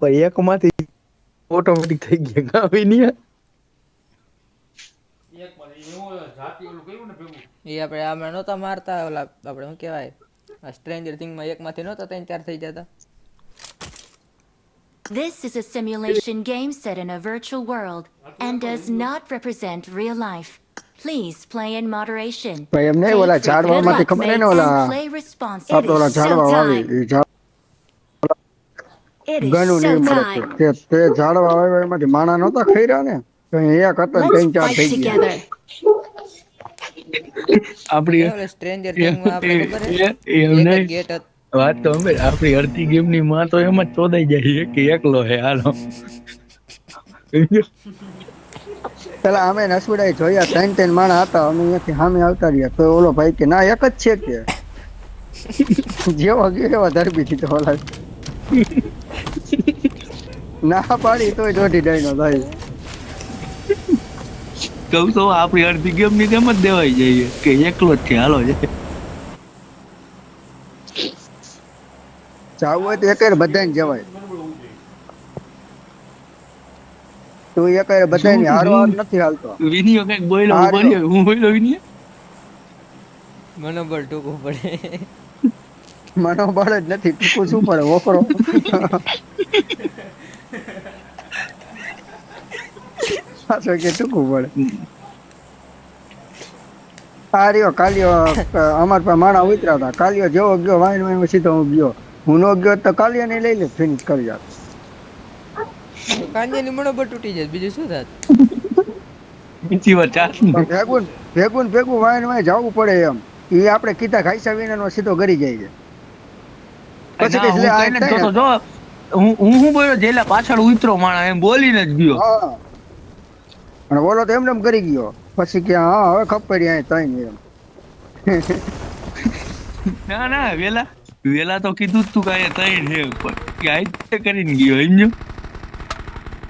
પણ એકમાંથી ઓટોમેટિક થઈ ગયા ગાવી ની એક માંથી એવું જાતિ ઓલું કર્યું ને ભેગું એ આપણે આમાં નહોતા મારતા ઓલા આપણે શું કહેવાય સ્ટ્રેન્જર થિંગમાં એકમાંથી નહોતા 3-4 થઈ જતા. This is a simulation game set in a virtual world and does not represent real life. Please play in moderation. ભાઈ એમ નહીં Take ઓલા good ઝાડવામાંથી luck, ખબર mates, ને ઓલા and play responsibly. આપણે ઓલા ઝાડવા વાવી એ It is ગનું નહીં મળે showtime. તે ઝાડવા વાવ્યા એમાંથી માણા નહોતા ખઈરા ને તો એક હતા ને Let's 3-4 fight થઈ ગયા. together. આપડી ઓલા સ્ટ્રેન્જર થિંગમાં આપણે ખબર હે એમ એક જ નહીં ગેટ હતો. વાત તો અમે આપડી અડધી ગેમ ની માં તો એમ જ ચોદાઈ જાય કે એકલો હે હાલો પેલા અમે નસુડાઈ જોયા 3 માણા હતા અમે અહીંયાથી સામે આવતા રહ્યા તો ઓલો ભાઈ કે ના એક જ છે કે જેવો ગયો એવો ધરબી દીધો ઓલા ના પાડી તોય દોઢી ડાઈનો ભાઈ કહું તો આપડી અડધી ગેમ ની તેમ જ દેવાઈ જાય કે એકલો જ છે હાલો જાય જાવું હોય તો એક બધાને જવાય તું એક બધાને હારવાર નથી હાલતો વિનિયો કઈક બોલ્યો હું બોલ્યો વિનિયો મનોબળ ટૂંકું પડે. મનોબળ જ નથી ટૂંકું શું પડે ઓફરો પાછો કે ટૂંકું પડે આ રહ્યો કાલિયો અમાર પાસે માણા ઉતર્યા હતા કાલિયો જેવો ગયો વાઈન સીધો હું ગયો હું નો ગયો તો કાલિયો ને લઈ લે ફિનિશ કરી જાત કાંજેની મનોબળ તૂટી જાય બીજું શું થાત. બીજી વાર ચાર ભેગું વાઈન જવું પડે એમ એ આપણે કીધા ખાઈસા વિના સીધો ગરી જાય છે પછી કે લે આ જો હું બોલ્યો જેલા પાછળ ઉતરો માણા એમ બોલીને જ ગયો હા અને બોલો તો એમને એમ કરી ગયો પછી કે હા હવે ખપડી અહીં તઈ એમ ના ના વેલા તો કીધું તું કાંઈ તઈ છે કે આઈ કરીને ગયો સમજો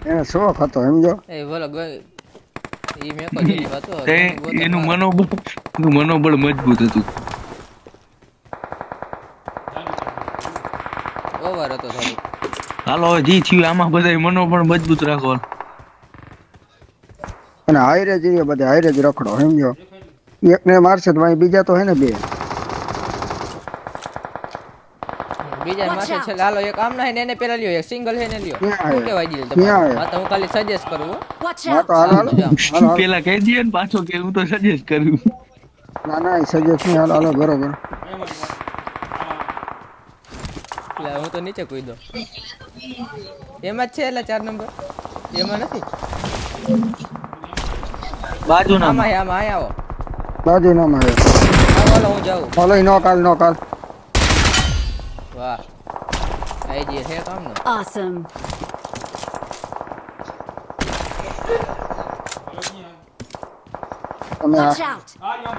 એને શોખ હતો સમજો એ બોલો ઈ મેં કોઈ વાતો એનું મનોબળ મજબૂત હતું ઓવર હતો થોડું. હાલો હવે જી થયું આમાં બધા મનોબળ મજબૂત રાખવાનું અને હાઈરે જઈએ બધે હાઈરે જ રખડો સમજો એકને મારશે તો બીજા તો હે ને બે બીજા માથે છે લાલો એક આમ ના એને પેલા લ્યો એક સિંગલ હે ને લ્યો ક્યાં શું કહેવાય દીધું ક્યાં તમારે હા તો હું ખાલી સજેસ્ટ કરું હો. Watch હા out. તો હાલ હાલ પેલા કહી દઈએ ને પાછો કે હું તો સજેસ્ટ કરું ના ના સજેસ્ટ નહીં હાલ હાલો બરોબર એમ જ એટલે હું તો નીચે કૂદી દો એમાં જ છે એટલે 4 નંબર એમાં નથી બાજુના આમાં આમાં આયા આવો બાજુ ના મારે હાલો હું જાઉં. હાલો નો કાલ વાહ આઈડિયા છે કામ નો. Awesome. તમે Watch out. હાલો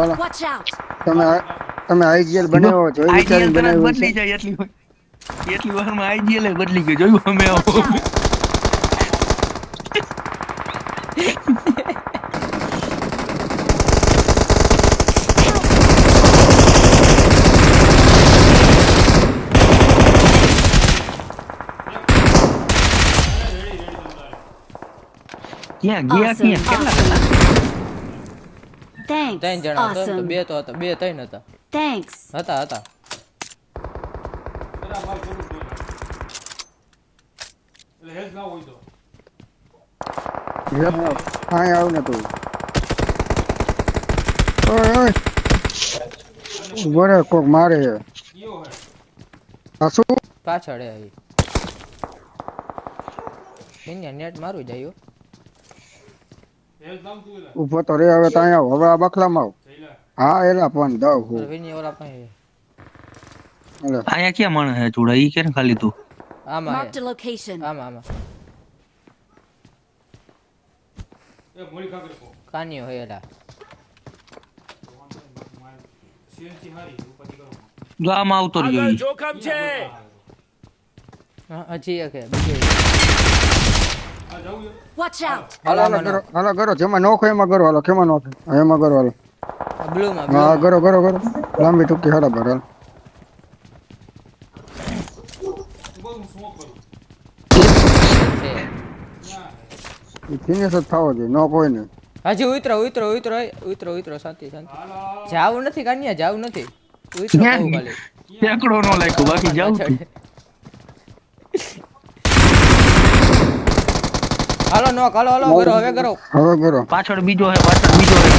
હાલો Watch out. તમે આઈજીએલ બનાવ્યો છો એ આઈજીએલ વિચારીને તરત બનાવ્યું બદલી છે જાય એટલી વારમાં આઈજીએલ બદલી ગયો જોયું અમે આવો ક્યાં ગયા Awesome. ક્યાં કેટલા Thanks. 3 જણા હતા તો Awesome. 2 તો હતા 2 3 હતા Thanks. હતા પેલા માલ કરું તો એટલે હેલ્થ ના હોય તો હા આવ ને તું ઓય બરે કોક મારે ઈયો હે આ શું પાછળ હે અહીંયા નેટ મારું જાય હો. હેલ્થ નામ તું એલા ઉભો તો રે હવે ત્યાં આવ હવે આ બખલામાં આવ જઈલા હા એલા પણ દઉં હું વિની ઓલા પાસે અહીંયા ક્યાં માણસ હે જોડા ઈ કે ખાલી તું આમાં Marked હે. a location. આમાં એ મોળી ખાકરે કો કાનિયો હે એલા સીએનસી હારી ઉપરથી કરો જો આમાં આવતો રહ્યો ઈ હા હજી એક હે બીજો આ જાવું Watch out. હાલો કરો જેમાં નોખો એમાં કરો હાલો કેમાં નોખો એમાં કરો હાલો બ્લુ માં હા કરો લાંબી ટૂંકી હાલો બરાબર બહુ સ્મોક કરું ફિનિશ જ થવો જોઈએ નો કોઈ નહીં. હજી ઉતરો ઉતરો ઉતરો ઉતરો ઉતરો શાંતિ શાંતિ હાલો જાવું નથી કાન્યા જાવું નથી ઉતરો ક્યાં કહું ગઈ? ખાલી ટેકડો નો લાગ્યો બાકી જાઉં છું. હાલો નો હાલો હાલો કરો હવે કરો હવે કરો. પાછળ બીજો હે પાછળ બીજો હે.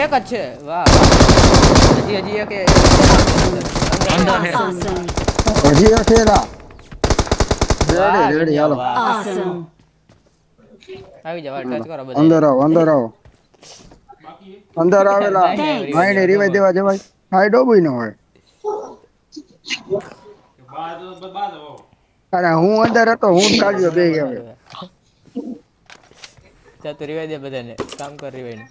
એક જ છે વાહ હજી હજી એક અંદર હે. Awesome. હજી અકેલા. વાહ, રેડી રેડી હાલો. વાહ. Awesome. આવી જાવ ટચ કરો બધા અંદર આવો અંદર આવો. બાકી અંદર આવેલા Thanks. ભાઈને રિવાઈ દેવા જવાય. હાય ડોબી ન હોય. બાદ બાદ આવો અરે હું અંદર હતો હું જ કાઢ્યો બે હવે. જા તું રિવાઈ દે બધાને કામ કર રિવાઈ નું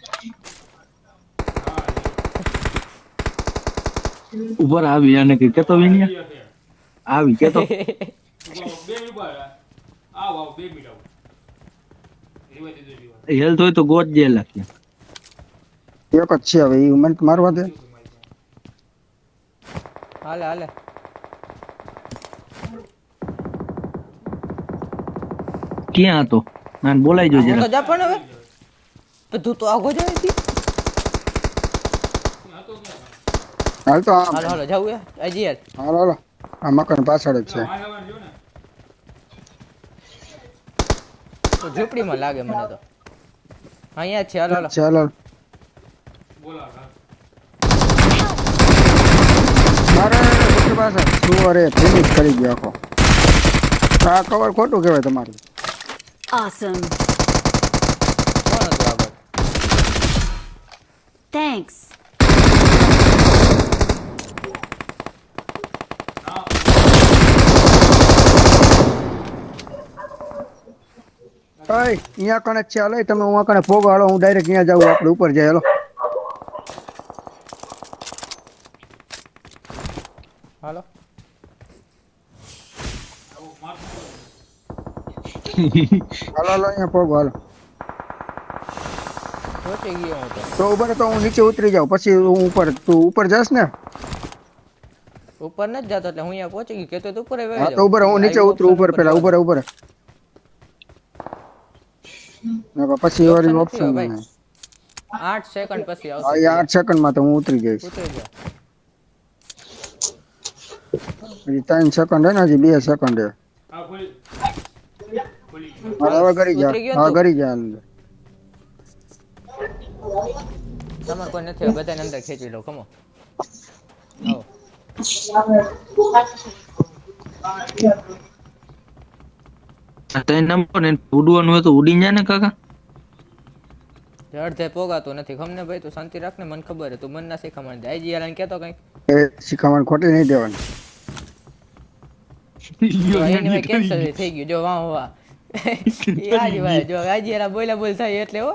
ઉપર આવી અને કે કેતો વિનિયા આવી કેતો. બે મિનિટ બાદ આવો આવો 2 મિનિટ આવો રીવાઈ દીધો રીવાઈ હેલ્થ હોય તો ગોત જે લાગે. એક જ છે હવે ઈ મને મારવા દે. હાલે હાલે ક્યાં હતો ના બોલાઈ જો હું તો જરા. જા પણ હવે તો તું તો આગો જાય છે હાલ તો આમ. હાલો હાલો જાવું હજી યાર હાલો હાલો આ મકાન પાછળ જ છે. આ લેવાનું જો ને તો ઝૂંપડીમાં લાગે મને તો અહીંયા જ છે હાલો હાલો ચાલો બોલાવ મારે બીજી પાસે સુવરે ફિનિશ કરી ગયો આખો. આ કવર ખોટું કહેવાય તમારું. Awesome. કોણ હતું આગળ Thanks. ઓય અહીંયા કણે છે હાલો તમે હું કણે ફોગ હાલો હું ડાયરેક્ટ અહીંયા જાઉં આપણે ઉપર જાય હાલો. હાલો હાલો હાલો અહીંયા ફોગ હાલો. પહોંચી ગયો હું તો તો ઉપર તો હું નીચે ઉતરી જાઉં પછી હું ઉપર તું ઉપર જાસ ને. ઉપર નથી જતો એટલે હું અહીંયા પહોંચી ગયો કેતો તો ઉપર હા તો ઉપર હું નીચે ઉતરું ઉપર પેલા ઉપર ઉપર. ને પછી વાળી ઓપ્શન ભાઈ 8 સેકન્ડ પછી હા આવશે 8 સેકન્ડમાં તો હું ઉતરી જઈશ. ઉતરી જા હજી 3 સેકન્ડ હે ને હજી 2 સેકન્ડ હે. આ ખોલી ખોલી હા હવે કરી જા ઉતરી ગયો હા તું? કરી જા અંદર. તમારે કોઈ નથી હવે બધાને અંદર ખેંચી લો કમો આવો ત્રણ નંબર ને ઉડવાનું હોય તો ઉડી જાય ને કાકા. અડધે પોગાતું નથી ખમને ભાઈ તું શાંતિ રાખ ને મને ખબર હે તું મન ના શીખામણ દે આજી યાર કેતો કઈ એ શીખામણ ખોટી નહીં દેવાની. એની કેન્સલ થઈ ગયું જો વાહ વાહ યાર ભાઈ જો આજી યાર બોલા બોલ થાય એટલે હો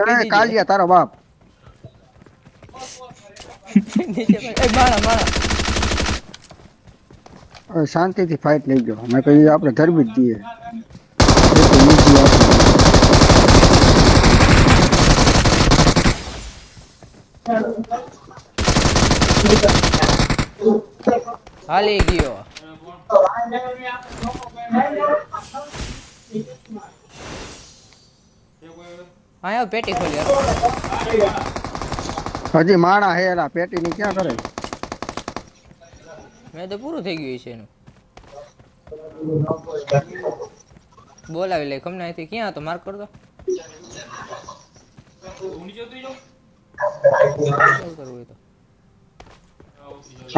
અરે કાલિયા તારો બાપ. નીચે એ મારા મારા હવે શાંતિથી ફાઇટ લઈ ગયો મેં કહ્યું આપણે ધરબી જ દઈએ. એ તો નીચી હાલી ગયો આયો પેટી ખોલી હજી માણા હે એલા પેટી ની ક્યાં કરે. મેં તો પૂરું થઈ ગયું છે એનું બોલાવી લે ખમને અહીંથી ક્યાં હતો માર્ક કરતો હું નીચે ઉતરી જાઉં શું કરવું હોય તો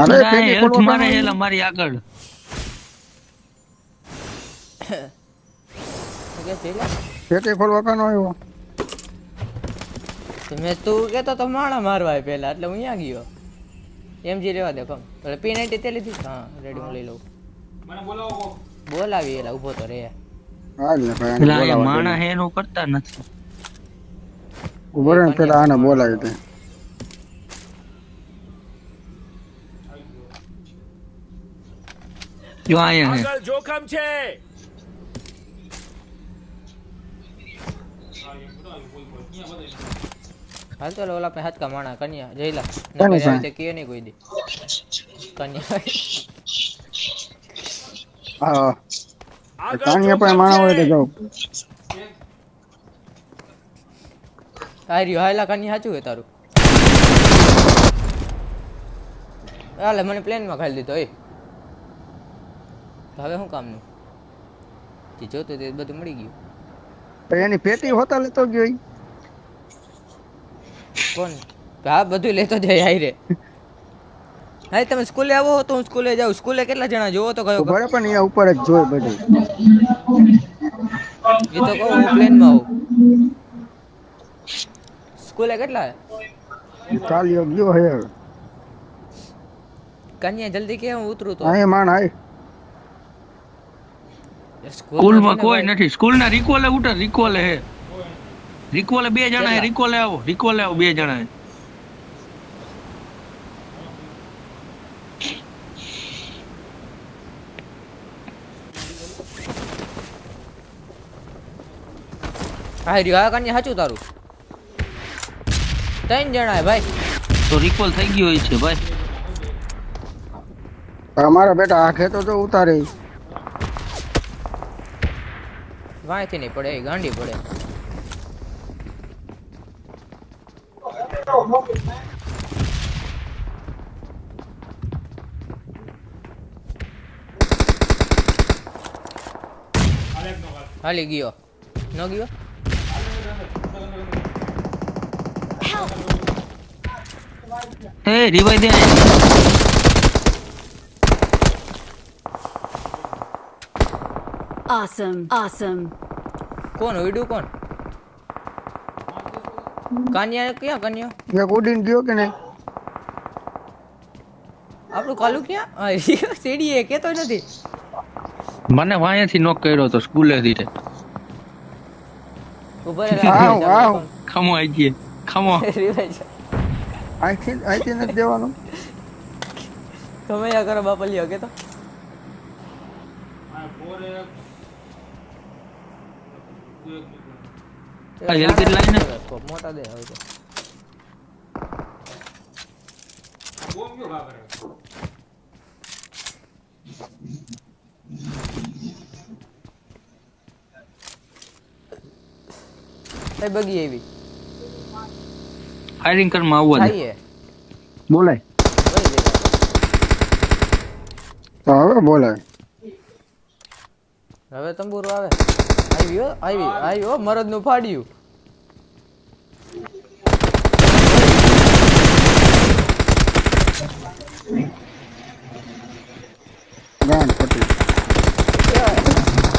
અરે ના, પેટી હેલ્થ ખોલવા મારે કામ હેલા મારી આગળ. કે છે લે? પેટી ખોલવા કાનો આવ્યો. તો મેં તું કેતો તો માણા મારવા આવ્યા પહેલા એટલે હું અહીંયા ગયો એમજી લેવા દે કમ એટલે P90 તે લીધી હા રેડી હું લઈ લઉં મને બોલાવો કો બોલાવી એલા ઊભો તો રે હાલ ને ભાઈ આને પેલા અહીંયા બોલાવવા માણા દે. હે એનું કરતા નથી. ઉભો રહે ને પેલા આને બોલાવી દે. જો અહીંયા હે. જોખમ છે હા એ બધા બોલ બોલ ક્યાં બધા હાલ તો ઓલા આપણે હાથકા માણા કન્યા જઈલા કોની નકર આવી પાસે? તે કે નહીં કોઈ દી કન્યા હા કાનિયા પણ માણા હોય તો જાઉં. આ રહ્યો હાયલા કાની સાચું હે તારું. હાલે મને પ્લેનમાં ખાલી દીધો એ હવે શું કામનું જે જોતું તે બધું મળી ગયું. પણ એની પેટી હોતા લેતો ગયો ઈ. કોણ હા બધું લેતો જાય હાઈ રે. હા તમે સ્કૂલે આવો તો હું સ્કૂલે જાઉં. સ્કૂલે કેટલા જણા જોવો તો કયો બરાબર પણ અહીંયા ઉપર જ જોઈ બધું. એ તો કહું હું પ્લેનમાં આવું. સ્કૂલે કેટલા હે? ચાલ્યો ગયો હે કન્યા જલ્દી કે હું ઉતરું તો અહીંયા માણ આય. સ્કૂલમાં કોઈ નથી. સ્કૂલના રિકોલે ઉઠે. રિકોલે હે. રિકોલે 2 જણા હે. રિકોલે આવો. રિકોલે આવો 2 જણા હે. હા રહ્યો આ કન્યા સાચું તારું 3 જણા હે ભાઈ. તો રિકોલ થઈ ગયો છે ભાઈ. અમારા બેટા આંખે તો જો ઉતારે. વાંયથી નહીં પડે એ ગાંડી પડે. હાલી ગયો ન ગયો. એ રિવાઈ દે. Awesome. Awesome. કોણ ઉડ્યું કોણ? કાન્યા ક્યાં કાન્યા? એક ઉડીને ગયો કે નહીં? આપણું કાલુ ક્યાં? હા સીડી એ કેતો નથી. મને વાયાથી નોક કર્યો તો સ્કૂલેથી તે. ઉભા આવ આવ ખમો આઈ ગયે. ખમો. અહીંથી નથી દેવાનું. તમે યા કરો બાપા લ્યો કે તો આ હેલ્થ લાઈન ને મોટા દે હવે તો બોમ્બ ક્યો ખા કરે એ બગી એવી ફાયરિંગ કરમાં આવવા દે. ખાઈએ બોલાય. તો હવે બોલાય. હવે તંબુરો આવે. આવ્યો મરદ નું ફાડ્યું. ગાન પટી.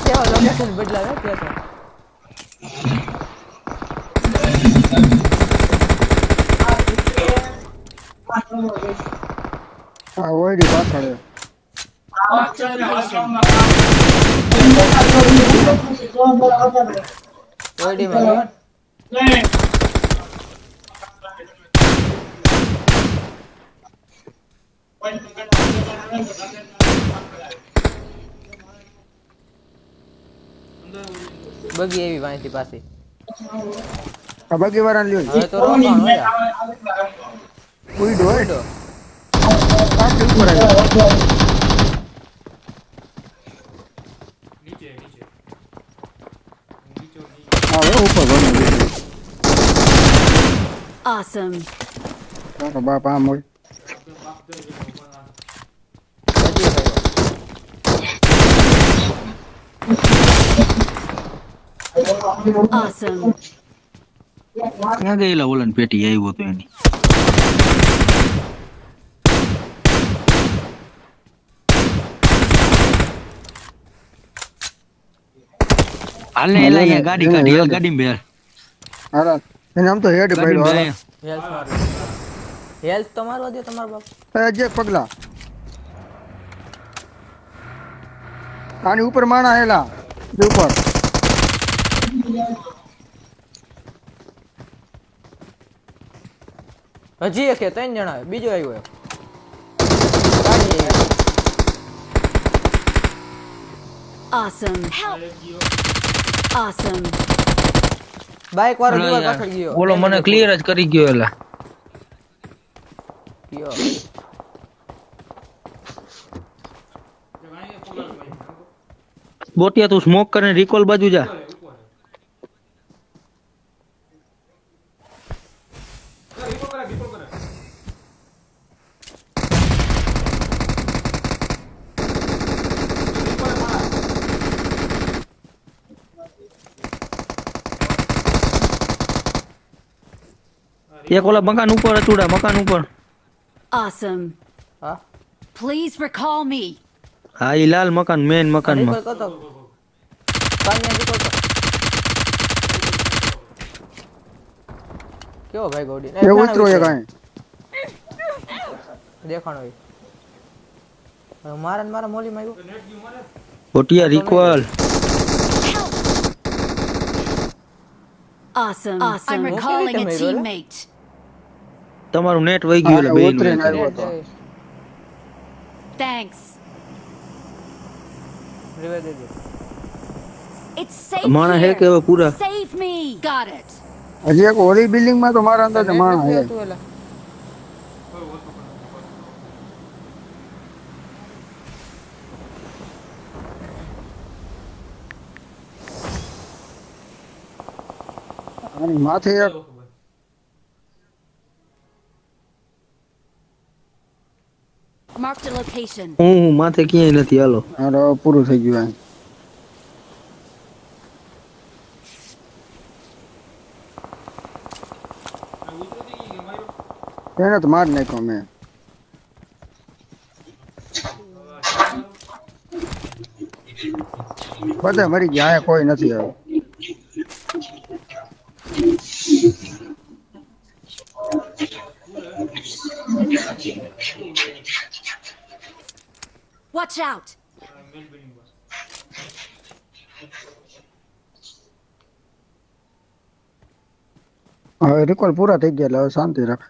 કેવા લોકેશન બદલાવે ત્યાં આ ઓયડી પાછળ હે. ઓડી માં બગી એવી વાંચી પાછી. આ બગી વાળા લ્યો. હવે તો રોકાણ હોય ઉઈડો હોય. ઉડો. પાછી ઉપર આવ્યો. નીચે નીચે હવે ઉપર બની ગયું. Awesome. તારો બાપ આમ હોય. હજી ભાઈ Awesome. ક્યાં ગયેલા ઓલાની પેટી આવ્યો તો એની. હાલે એલા અહીંયા ગાડી કાઢી. હાલ ગાડી બેર. હારા એને આમ તો હેડ પડ્યો. હારા હેલ્થ મારું. હેલ્થ તો મારવા દે તમારો બાપ. જે પગલા આની ઉપર માણા હેલા જે ઉપર. હજી એક 3 જણા બીજો આવ્યો એક. Awesome. Help. Awesome. બાઈક વાળો દીવાલ પાછળ ગયો. ઓલો મને ક્લિયર જ કરી ગયો એલા. ગયો. બોટિયા તું સ્મોક કરીને રિકોલ બાજુ જા. ઉપર રિપોર્ટ કરે એક ઓલા મકાન ઉપર અચુડા મકાન ઉપર. Awesome. હા Please recall me. હા ઈ લાલ મકાન મેન મકાનમાં. રિકોલ કરતો કાંઈ રિકોલ કર કેવો ભાઈ ગોડી એ ઉતરો એ કાંઈ દેખાણો હોય હવે મારા ને મારા મોલી માં બોટિયા રિકોલ. Awesome. I'm Okay, recalling a Tamara. teammate. તમારું નેટ વહી ગયું એટલે ઉતરીને બેન. આવ્યો હતો. Thanks. રિવાઇવ દેજો It's safe માણસ હે here. કે હવે પૂરા? Save me. Got it. હજી એક ઓલી બિલ્ડિંગ માં તો મારા અંદાજે માણસ છે. તું એલા આની માથે એક Marked a location. હું માથે ક્યાંય નથી હાલો. હાલો, પૂરું થઈ ગયું અહીં. એને તો માર નાખ્યો મેં. બધા મરી ગયા અહીંયા કોઈ નથી આવ્યું. Watch out. હવે રિકોલ પૂરા થઈ ગયા એટલે હવે શાંતિ રાખ.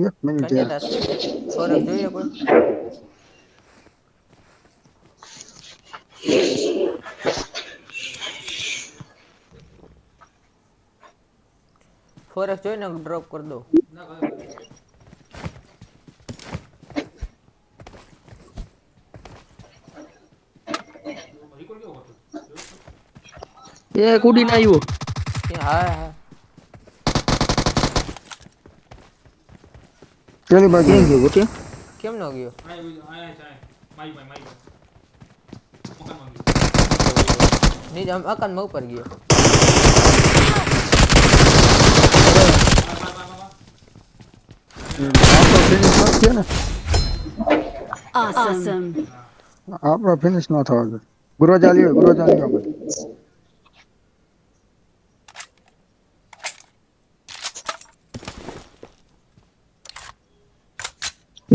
એક મિનિટ યાર. કંટાળા સોરક જોઈએ કોઈ ફોરેક્સ જોઈને ડ્રોપ કરી દો એ કુડીને આવ્યો. હા હા પેલી બાજુ ક્યાં ગયો બોટિયા? કેમ ન ગયો નીચે મકાનમાં ઉપર ગયો આપણો ફિનિશ ન થયો ને. Awesome. આપણો ફિનિશ ન થવા દે. ગુરોજા લ્યો અમે.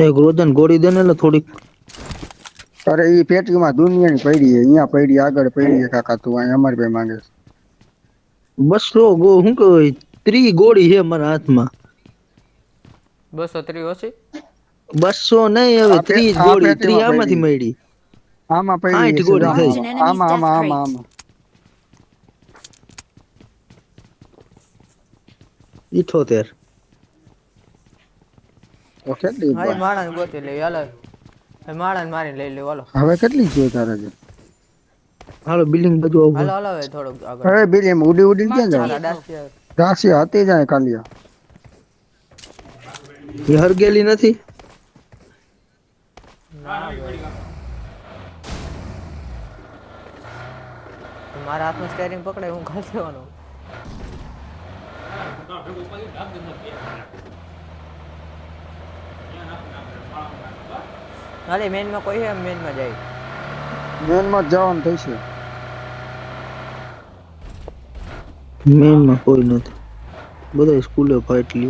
એક રોજન ગોળી દે ને એટલે થોડીક. અરે ઈ પેટીમાં દુનિયાની પડી છે. અહીંયા પડી આગળ પડી છે કાકા તું અહીં અમારી પાસે માંગે છે. 200 શું કહેવાય 30 ગોળી છે મારા હાથમાં. 230 ઓછી 200 નહીં હવે આ 30 ગોળી પેટીમાં 30 આમાંથી પડી. મળી. આમાં પડી 60 છે. ગોળી થઈ. આમાં આમાં આમાં આમાં 78. તો કેટલી હા એ માણસ ગોતી લે હાલો એ માણસ મારીને લઈ લે હાલો હવે કેટલી જોઈએ તારે છે? હાલો બિલ્ડિંગ બાજુ આવો. હાલો હાલો હવે થોડુંક આગળ અરે બીજી એમ ઉડી ઉડી ક્યાં જાવ? હાલા દાસિયા રાશિ હતી જાય કાલિયા. એ હરગેલી નથી. મારા હાથમાં સ્ટેરિંગ પકડે હું ઘાલ દેવાનો અરે મેનમાં કોઈ હે મેનમાં જાય મેનમાં જ જવાનું થશે. મેનમાં કોઈ નથી. બધા સ્કૂલે ફાઇટ લે.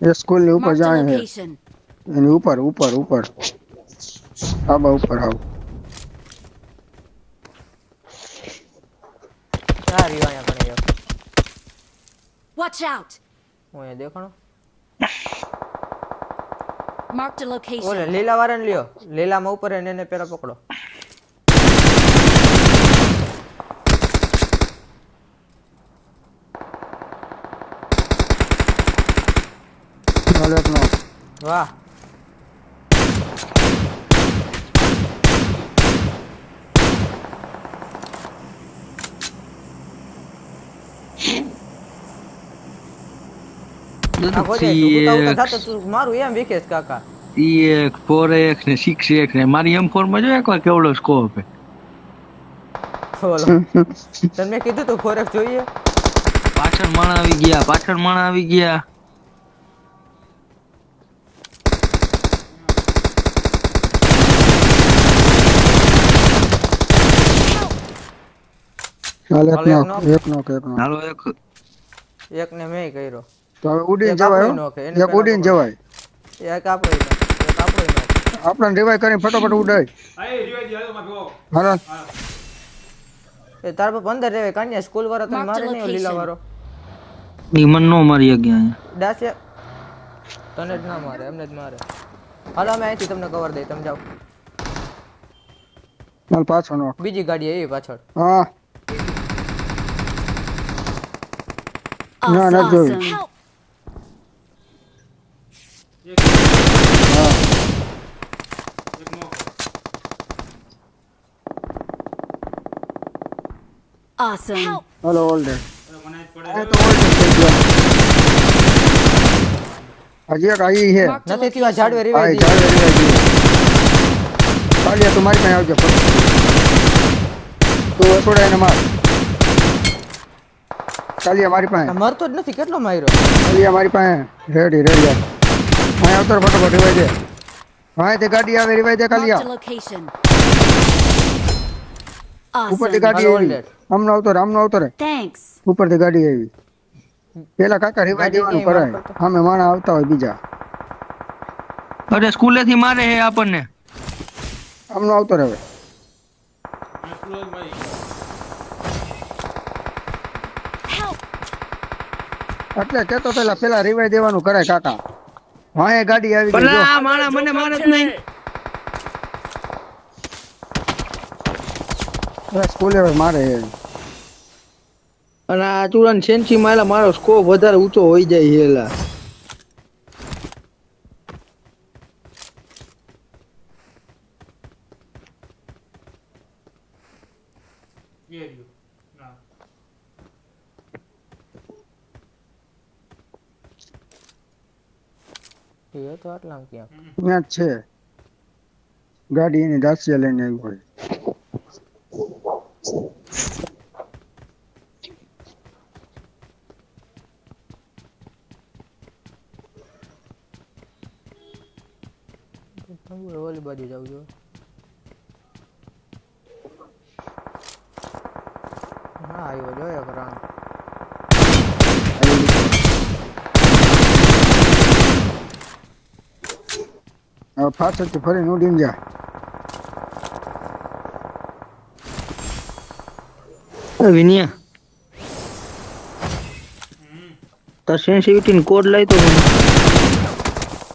એ સ્કૂલ ની ઉપર Marked a જાય છે. location. એની ઉપર ઉપર ઉપર આબા ઉપર આવ. સારી અહીંયા કણે એક Watch out. હું અહીંયા દેખાણો Marked a location. ઓલે લીલા વાળાને લ્યો લીલામાં ઉપર એને પેલા પકડો ચાલો એક નો વાહ આ ખોજે તું ઉતા જાતો તું મારું એમ વિકેશ કાકા એક 4x ને 6x ને મારી M4 માં જો એકવાર કેવડો સ્કોપ હે બોલો તમને કીધું તું ફોરેક્સ જોઈએ પાછળ માણા આવી ગયા ચાલો ચાલો, એક નો હાલો એક એક ને મેં કર્યો તો હવે ઉડીને એક જવાય આપણો હો. નોખ, એને એક પહેલા ઉડીને પકડો. જવાય એક આપણો આપણને રિવાય કરીને ફટાફટ ઉડાય આ એ રિવાજ હાલો માં ભેગો હાલો એ તાર પર 15 રેવે કાન્યા સ્કૂલ વાળા તને Mark the મારે નહીં location. લીલા વાળો ઈ મન નો મારી ગયા દાસ્યા તને જ ના મારે એમને જ મારે હાલો અમે અહીંથી તમને કવર દઈ તમે જાઓ માલ પાછો નો બીજી ગાડી એવી પાછળ હા ના ના જોયું Help! હા એક નો Awesome! હાલો ઓલ ડે મને જ પડે આ તો ઓલ ડે થઈ ગયો હજી એક આઈ છે Mark the નથી થયું આ ઝાડવે આઈ રિવાઈ દી ચાલે રિવાય દી કાલિયા તું મારી પાસે આવજો તું વસોડા એને માર કાલિયા મારી પાસે મરતો જ નથી કેટલો માર્યો કાલિયા મારી પાસે રેડી અહીં આવતો રહે, ફટાફટ રિવાય દે હા તે ગાડી આવે રિવાય દે Mark the કાલિયા location. ઉપરથી Awesome! ગાડી હાલો, આવી ઓલ આમનો આવતો રે Thanks! ઉપરથી ગાડી આવી પેલા કાકા રિવાય ગાડી દેવાનું ક્યાંય કરાય મારતો સામે માણા આવતા હોય બીજા અરે સ્કૂલેથી મારે હે આપણને આમનો આવતો રહે મેં સ્કૂલ ભાઈ Help! એટલે કેતો પેલા રિવાય દેવાનું કરાય કાકા હા એ ગાડી આવી ગઈ ભલા જો આ માણા મને મારે જ નહીં સ્કૂલે મારે અને આ ચૂડાન સેન્સી માયલા મારો સ્કોપ વધારે ઊંચો હોઈ જાય હેલા એ રહ્યો ના એ તો આટલા ક્યાં ત્યાં જ છે ગાડી એની દાસિયા લઈને આવી હોય ઓલી બાજુ જાવ જો હા આવ્યો જોયો કરાણ હવે પાછળથી ફરીને ઉડીને જા વિનિયા તાર સેન્સિટિવિટી કોડ લાઈ તો મને